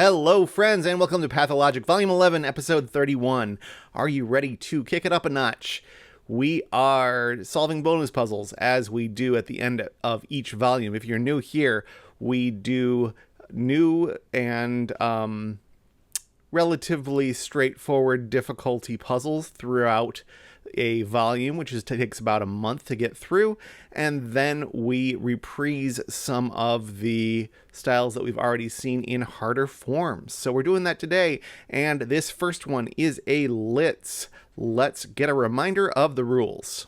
Hello, friends, and welcome to Pathologic, Volume 11, Episode 31. Are you ready to kick it up a notch? We are solving bonus puzzles, as we do at the end of each volume. If you're new here, we do new and relatively straightforward difficulty puzzles throughout a volume, which takes about a month to get through, and then we reprise some of the styles that we've already seen in harder forms. So we're doing that today, and this first one is a LITS. Let's get a reminder of the rules.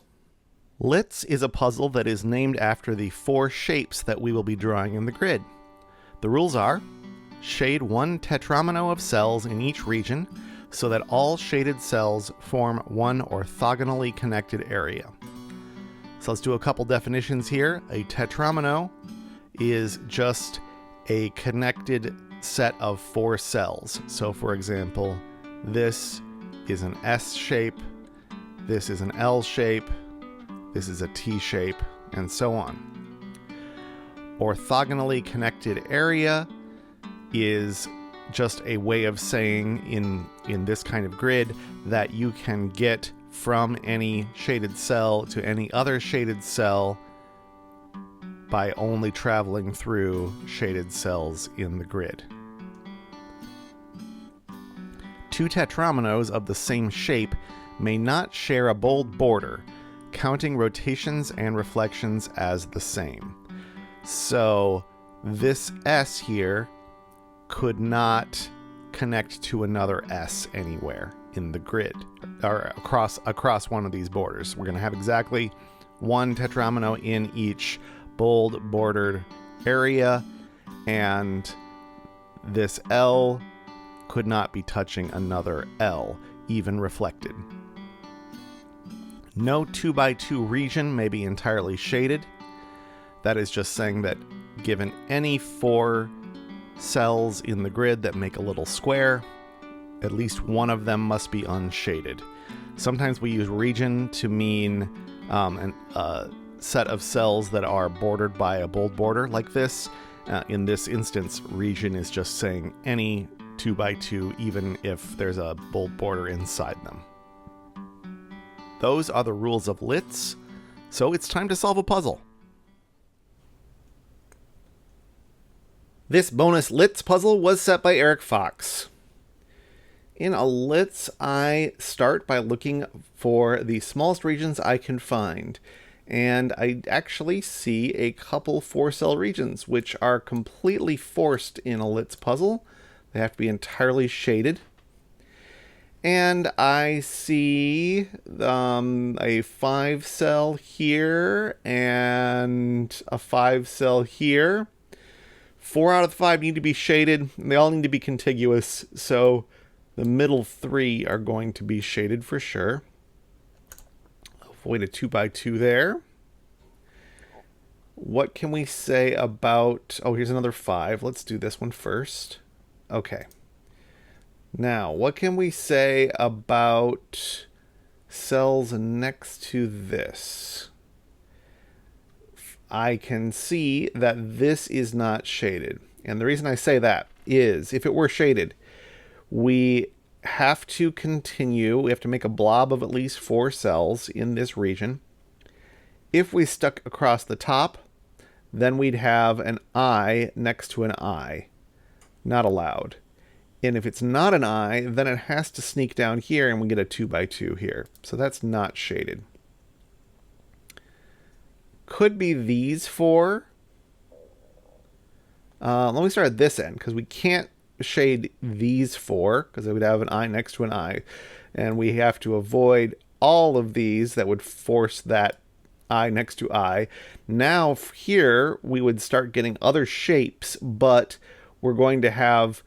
LITS is a puzzle that is named after the four shapes that we will be drawing in the grid. The rules are: shade one tetromino of cells in each region, so that all shaded cells form one orthogonally connected area. So let's do a couple definitions here. A tetromino is just a connected set of four cells. So for example, this is an S shape, this is an L shape, this is a T shape, and so on. Orthogonally connected area is just a way of saying in this kind of grid that you can get from any shaded cell to any other shaded cell by only traveling through shaded cells in the grid. Two tetrominoes of the same shape may not share a bold border, counting rotations and reflections as the same. So this S here could not connect to another S anywhere in the grid or across one of these borders. We're going to have exactly one tetromino in each bold bordered area, and this L could not be touching another L, even reflected. No 2x2 region may be entirely shaded. That is just saying that given any four cells in the grid that make a little square, at least one of them must be unshaded. Sometimes we use region to mean a set of cells that are bordered by a bold border like this. In this instance, region is just saying any 2x2, even if there's a bold border inside them. Those are the rules of LITS, so it's time to solve a puzzle. This bonus LITS puzzle was set by Eric Fox. In a LITS, I start by looking for the smallest regions I can find. And I actually see a couple 4-cell regions, which are completely forced in a LITS puzzle. They have to be entirely shaded. And I see a 5-cell here and a 5-cell here. 4 out of the 5 need to be shaded, and they all need to be contiguous, so the middle 3 are going to be shaded for sure. Avoid a 2x2 there. What can we say about... Oh, here's another 5. Let's do this one first. Okay. Now, what can we say about cells next to this? I can see that this is not shaded. And the reason I say that is, if it were shaded, we have to continue. We have to make a blob of at least 4 cells in this region. If we stuck across the top, then we'd have an I next to an I. Not allowed. And if it's not an I, then it has to sneak down here and we get a 2x2 here. So that's not shaded. Could be these 4. Let me start at this end, because we can't shade these 4, because it would have an I next to an I. And we have to avoid all of these that would force that I next to I. Now here, we would start getting other shapes, but we're going to have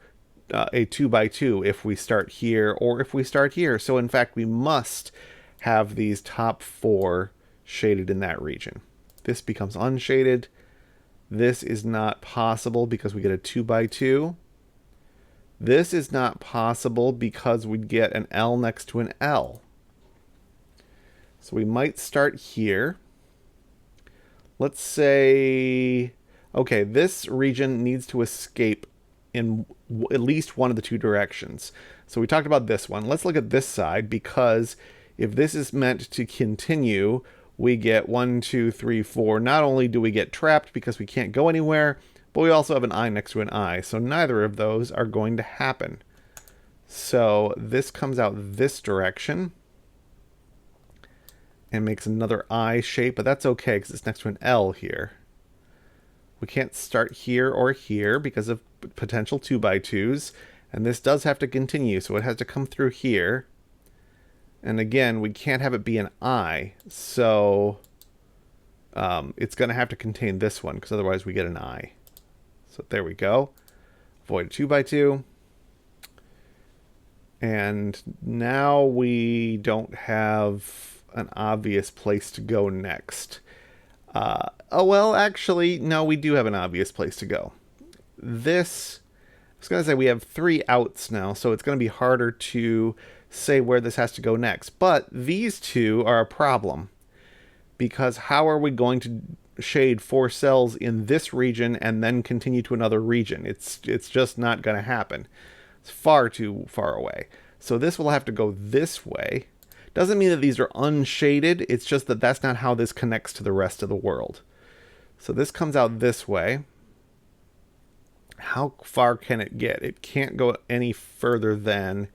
a 2x2 if we start here or if we start here. So in fact, we must have these top 4 shaded in that region. This becomes unshaded. This is not possible because we get a 2x2. This is not possible because we'd get an L next to an L. So we might start here. Let's say, okay, this region needs to escape in at least one of the two directions. So we talked about this one. Let's look at this side, because if this is meant to continue, we get 1, 2, 3, 4. Not only do we get trapped because we can't go anywhere, but we also have an I next to an I. So neither of those are going to happen. So this comes out this direction and makes another I shape, but that's okay because it's next to an L here. We can't start here or here because of potential 2x2s, and this does have to continue, so it has to come through here. And again, we can't have it be an I, so it's going to have to contain this one, because otherwise we get an I. So there we go. Avoid a 2x2. And now we don't have an obvious place to go next. Oh, well, actually, no, we do have an obvious place to go. This, I was going to say we have 3 outs now, so it's going to be harder to say where this has to go next. But these two are a problem, because how are we going to shade 4 cells in this region and then continue to another region? It's just not going to happen. It's far too far away. So this will have to go this way. Doesn't mean that these are unshaded. It's just that that's not how this connects to the rest of the world. So this comes out this way. How far can it get? It can't go any further than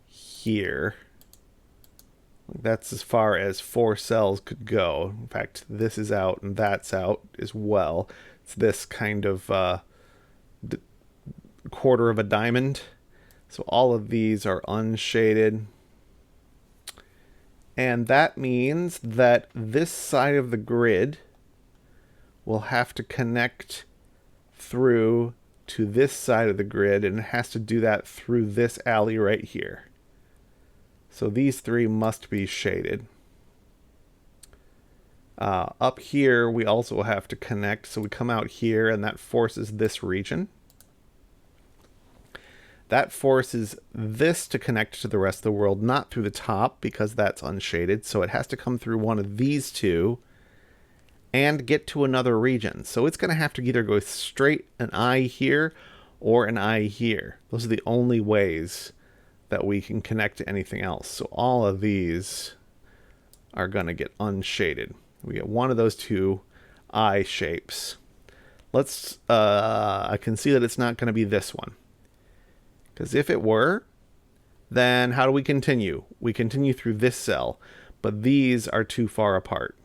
here. That's as far as 4 cells could go. In fact, this is out and that's out as well. It's this kind of quarter of a diamond. So all of these are unshaded. And that means that this side of the grid will have to connect through to this side of the grid, and it has to do that through this alley right here. So these 3 must be shaded. Up here, we also have to connect. So we come out here, and that forces this region. That forces this to connect to the rest of the world, not through the top, because that's unshaded. So it has to come through one of these 2 and get to another region. So it's going to have to either go straight an I here or an I here. Those are the only ways that we can connect to anything else. So all of these are going to get unshaded. We get one of those 2 I shapes. Let's, I can see that it's not going to be this one. Because if it were, then how do we continue? We continue through this cell, but these are too far apart.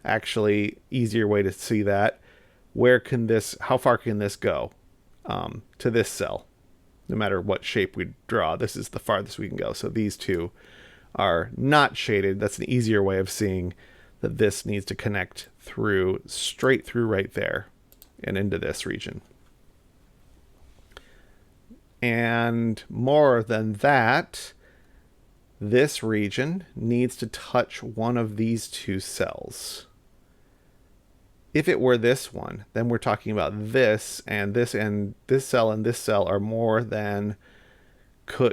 Actually, easier way to see that, how far can this go to this cell? No matter what shape we draw, this is the farthest we can go. So these 2 are not shaded. That's an easier way of seeing that this needs to connect through, straight through right there and into this region. And more than that, this region needs to touch one of these 2 cells. If it were this one, then we're talking about this and this cell and this cell are more than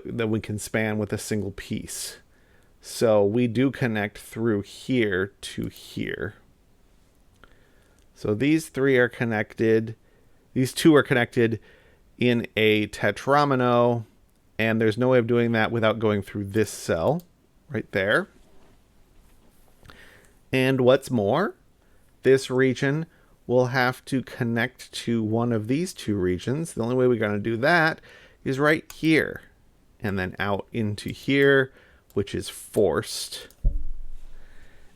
we can span with a single piece. So we do connect through here to here. So these 3 are connected. These 2 are connected in a tetromino, and there's no way of doing that without going through this cell right there. And what's more, this region will have to connect to one of these 2 regions. The only way we're going to do that is right here, and then out into here, which is forced.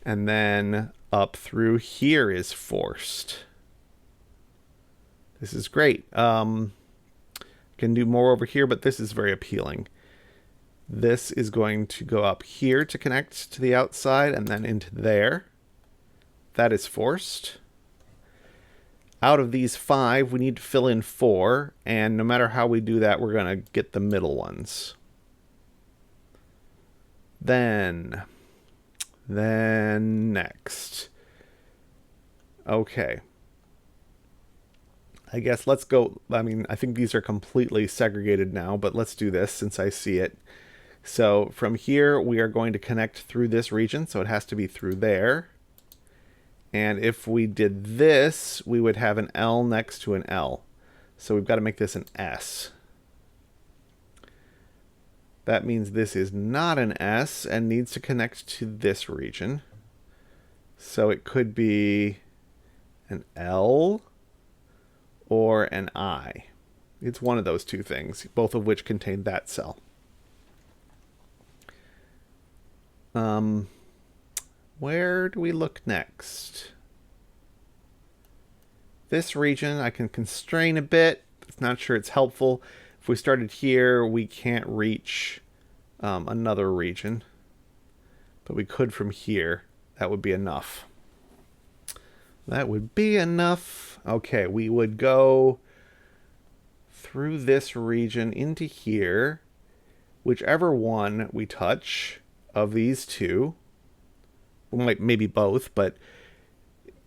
And then up through here is forced. This is great. Can do more over here, but this is very appealing. This is going to go up here to connect to the outside and then into there. That is forced. Out of these 5, we need to fill in 4, and no matter how we do that, we're going to get the middle ones. Then next. Okay. I guess let's go. I mean, I think these are completely segregated now, but let's do this since I see it. So from here, we are going to connect through this region, so it has to be through there. And if we did this, we would have an L next to an L. So we've got to make this an S. That means this is not an S and needs to connect to this region. So it could be an L or an I. It's one of those two things, both of which contain that cell. Where do we look next? This region I can constrain a bit. It's not sure it's helpful. If we started here, we can't reach another region. But we could from here. That would be enough. That would be enough. Okay, we would go through this region into here. Whichever one we touch of these two, maybe both, but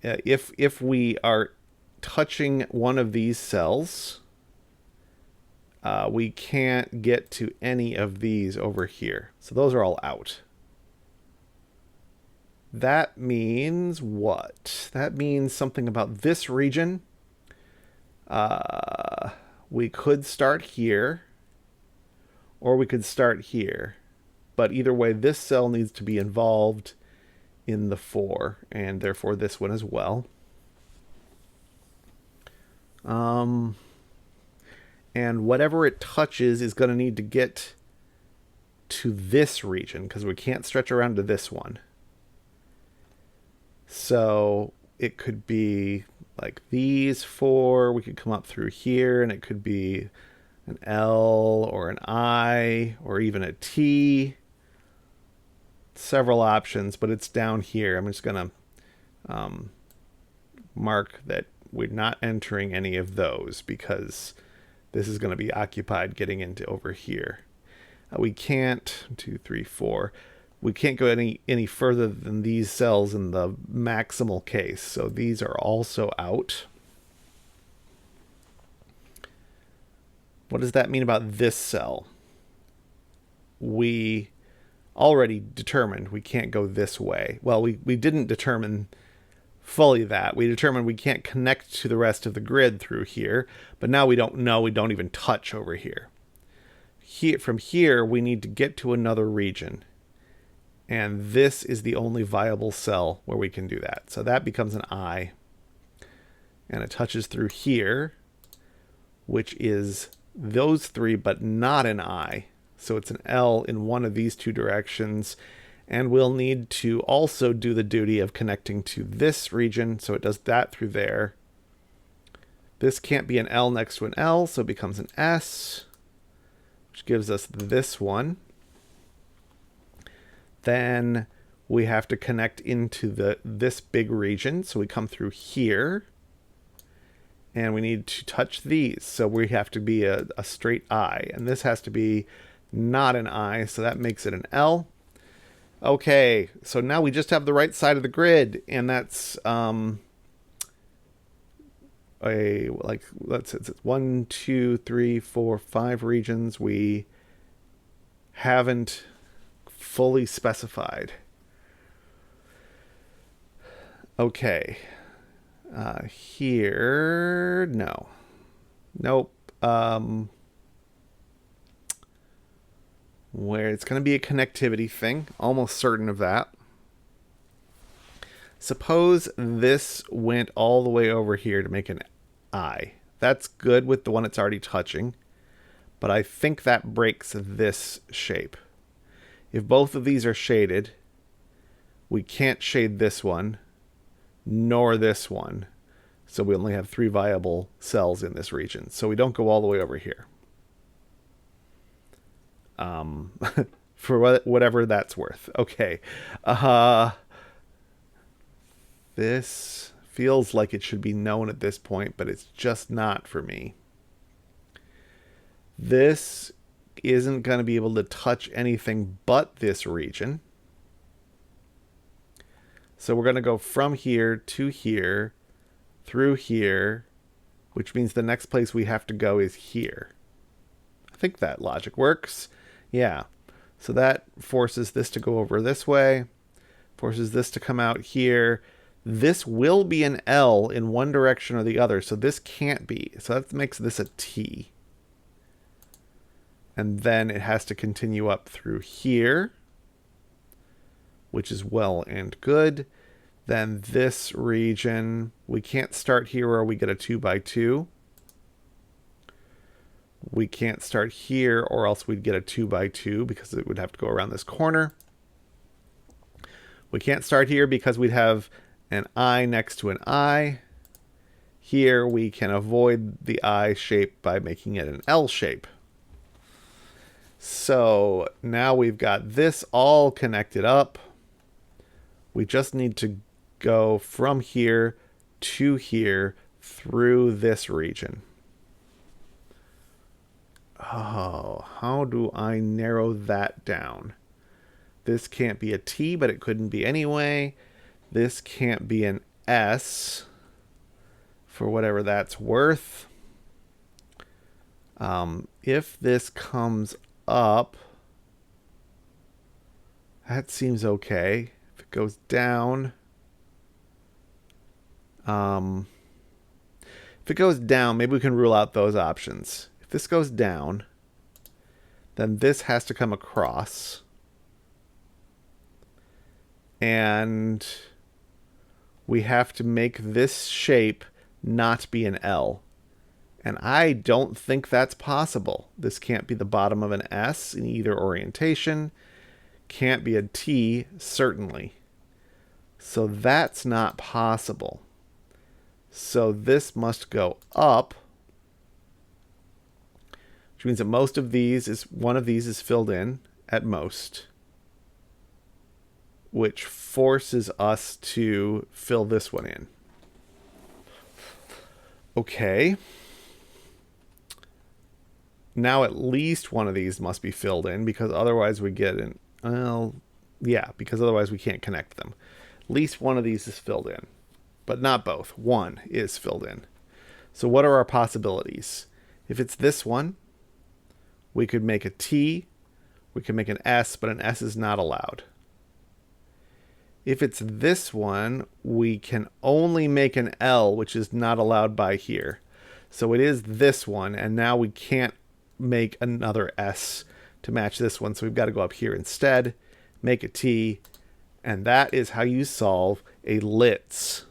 if we are touching one of these cells, we can't get to any of these over here. So those are all out. That means what? That means something about this region. We could start here, or we could start here. But either way, this cell needs to be involved in the 4, and therefore this one as well. And whatever it touches is going to need to get to this region, because we can't stretch around to this one. So it could be like these 4. We could come up through here, and it could be an L or an I or even a T. Several options, but it's down here. I'm just going to mark that we're not entering any of those because this is going to be occupied getting into over here. We can't, 1, 2, 3, 4. We can't go any further than these cells in the maximal case. So these are also out. What does that mean about this cell? We already determined we can't go this way. Well, we didn't determine fully that. We determined we can't connect to the rest of the grid through here, but now we don't know. We don't even touch over here. From here, we need to get to another region. And this is the only viable cell where we can do that. So that becomes an I. And it touches through here, which is those 3, but not an I. So it's an L in one of these 2 directions. And we'll need to also do the duty of connecting to this region. So it does that through there. This can't be an L next to an L, so it becomes an S, which gives us this one. Then we have to connect into this big region. So we come through here. And we need to touch these. So we have to be a straight I. And this has to be not an I, so that makes it an L. Okay, so now we just have the right side of the grid, and that's it's 1, 2, 3, 4, 5 regions we haven't fully specified. Okay, here, no, nope. Where it's going to be a connectivity thing, almost certain of that. Suppose this went all the way over here to make an I. That's good with the one it's already touching, but I think that breaks this shape. If both of these are shaded, we can't shade this one, nor this one, so we only have 3 viable cells in this region. So we don't go all the way over here. For whatever that's worth. Okay. This feels like it should be known at this point, but it's just not for me. This isn't going to be able to touch anything but this region. So we're going to go from here to here, through here, which means the next place we have to go is here. I think that logic works. Yeah. So that forces this to go over this way, forces this to come out here. This will be an L in one direction or the other, so this can't be. So that makes this a T. And then it has to continue up through here, which is well and good. Then this region, we can't start here or we get a 2 by 2. We can't start here or else we'd get a 2 by 2 because it would have to go around this corner. We can't start here because we'd have an I next to an I. Here we can avoid the I shape by making it an L shape. So now we've got this all connected up. We just need to go from here to here through this region. Oh, how do I narrow that down? This can't be a T, but it couldn't be anyway. This can't be an S for whatever that's worth. If this comes up, that seems okay. If it goes down, maybe we can rule out those options. If this goes down, then this has to come across. And we have to make this shape not be an L. And I don't think that's possible. This can't be the bottom of an S in either orientation. Can't be a T, certainly. So that's not possible. So this must go up, which means that most of these one of these is filled in at most, which forces us to fill this one in. Okay. Now at least one of these must be filled in because otherwise we get an, well, yeah, because otherwise we can't connect them. At least one of these is filled in, but not both. One is filled in. So what are our possibilities? If it's this one, we could make a T, we could make an S, but an S is not allowed. If it's this one, we can only make an L, which is not allowed by here. So it is this one, and now we can't make another S to match this one, so we've got to go up here instead, make a T, and that is how you solve a LITS.